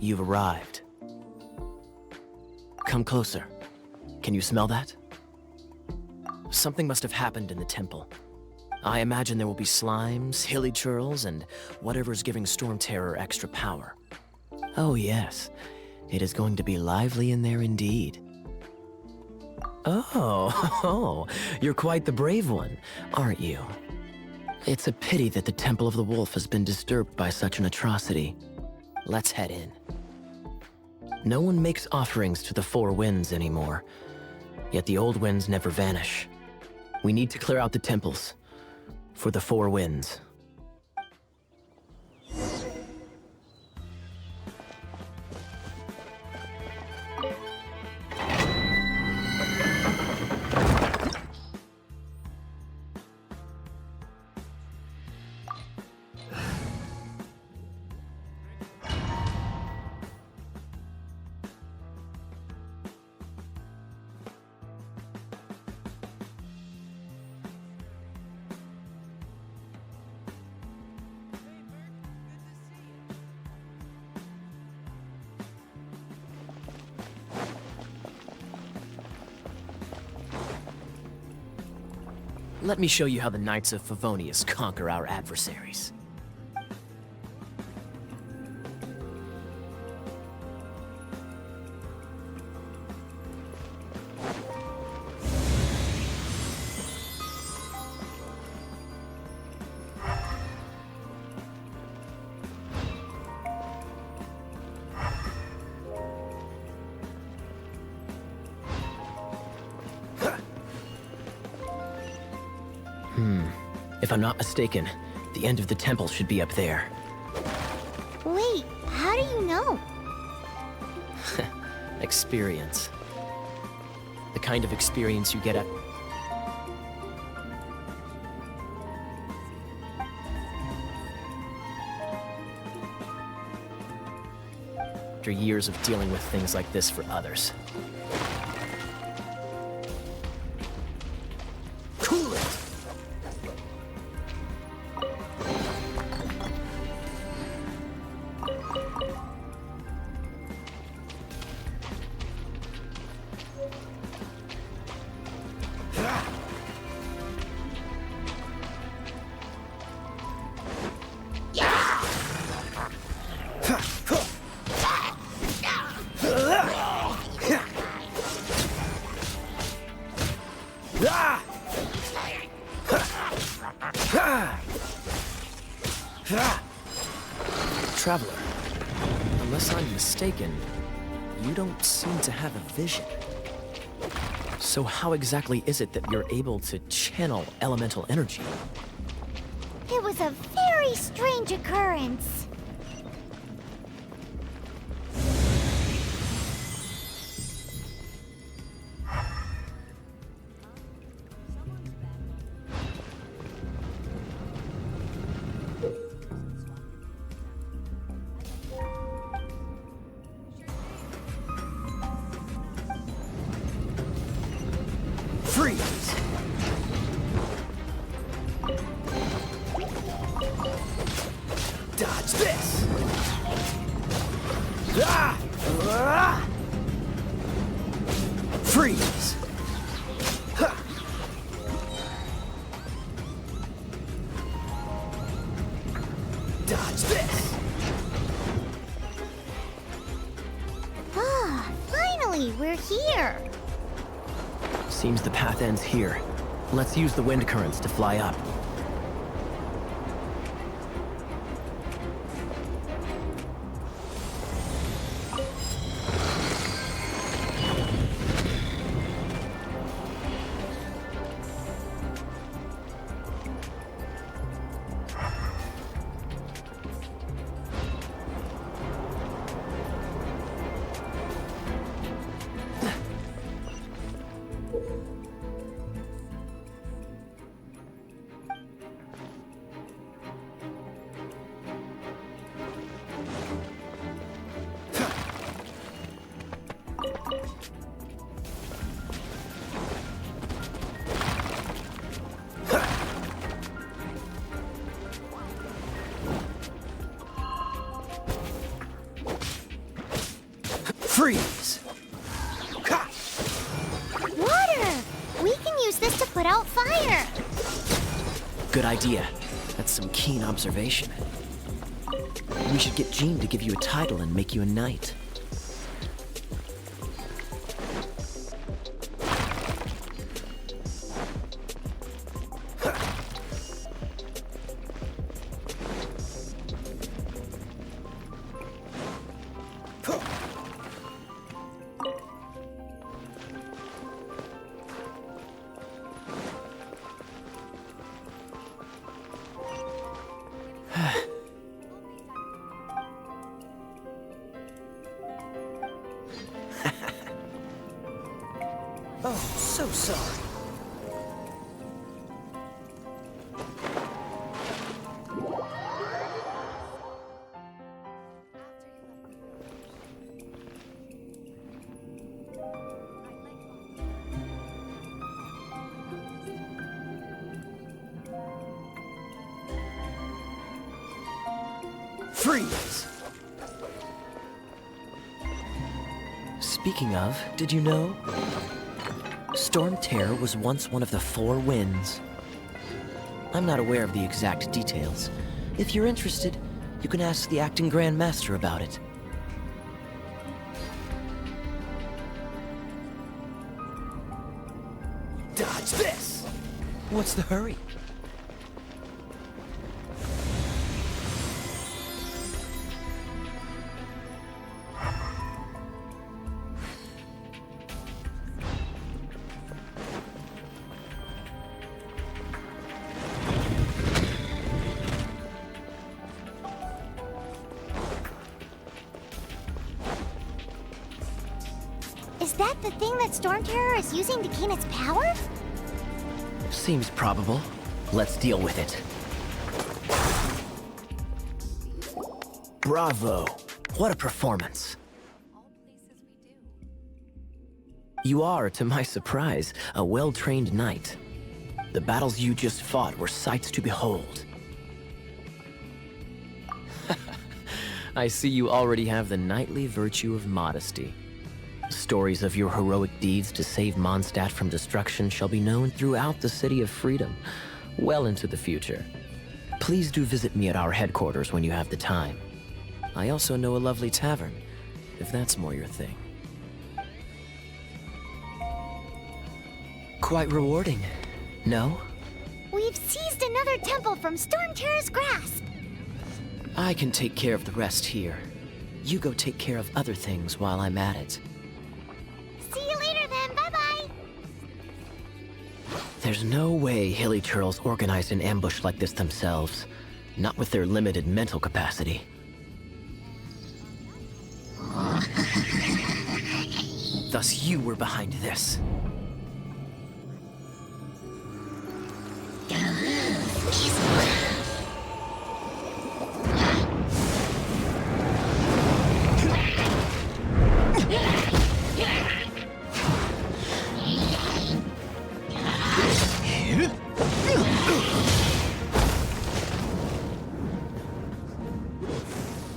You've arrived. Come closer. Can you smell that? Something must have happened in the temple. I imagine there will be slimes, hilichurls, and whatever's giving Storm Terror extra power. Oh yes, it is going to be lively in there indeed. Oh, you're quite the brave one, aren't you? It's a pity that the Temple of the Wolf has been disturbed by such an atrocity. Let's head in. No one makes offerings to the Four Winds anymore, yet the old winds never vanish. We need to clear out the temples for the Four Winds. Let me show you how the Knights of Favonius conquer our adversaries. If I'm not mistaken, the end of the temple should be up there. Wait, how do you know? Experience. The kind of experience you get at... after years of dealing with things like this for others. Cool it! Traveler, unless I'm mistaken, you don't seem to have a vision. So how exactly is it that you're able to channel elemental energy? It was a very strange occurrence. Freeze! Dodge this! Ah! Ah! Freeze! Ha! Dodge this! Ah, finally, we're here. Seems the path ends here. Let's use the wind currents to fly up. Freeze! Ha! Water! We can use this to put out fire. Good idea. That's some keen observation. We should get Jean to give you a title and make you a knight. Oh, so sorry. Freeze! Speaking of, did you know? Storm Terror was once one of the Four Winds. I'm not aware of the exact details. If you're interested, you can ask the acting Grand Master about it. Dodge this! What's the hurry? that the thing that Storm Terror is using to gain its power? Seems probable. Let's deal with it. Bravo! What a performance. You are, to my surprise, a well-trained knight. The battles you just fought were sights to behold. I see you already have the knightly virtue of modesty. Stories of your heroic deeds to save Mondstadt from destruction shall be known throughout the City of Freedom, well into the future. Please do visit me at our headquarters when you have the time. I also know a lovely tavern, if that's more your thing. Quite rewarding, no? We've seized another temple from Storm Terror's grasp. I can take care of the rest here. You go take care of other things while I'm at it. See you later then, bye-bye! There's no way Hilly Turtles organized an ambush like this themselves. Not with their limited mental capacity. Thus you were behind this.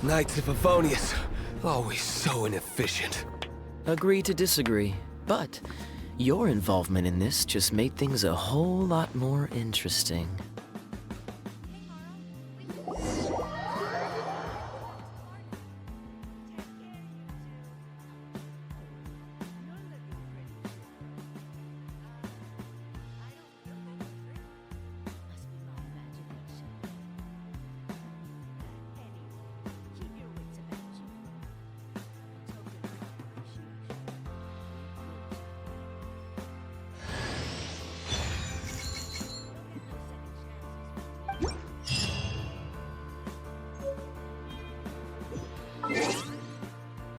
Knights of Favonius, always so inefficient. Agree to disagree, but your involvement in this just made things a whole lot more interesting.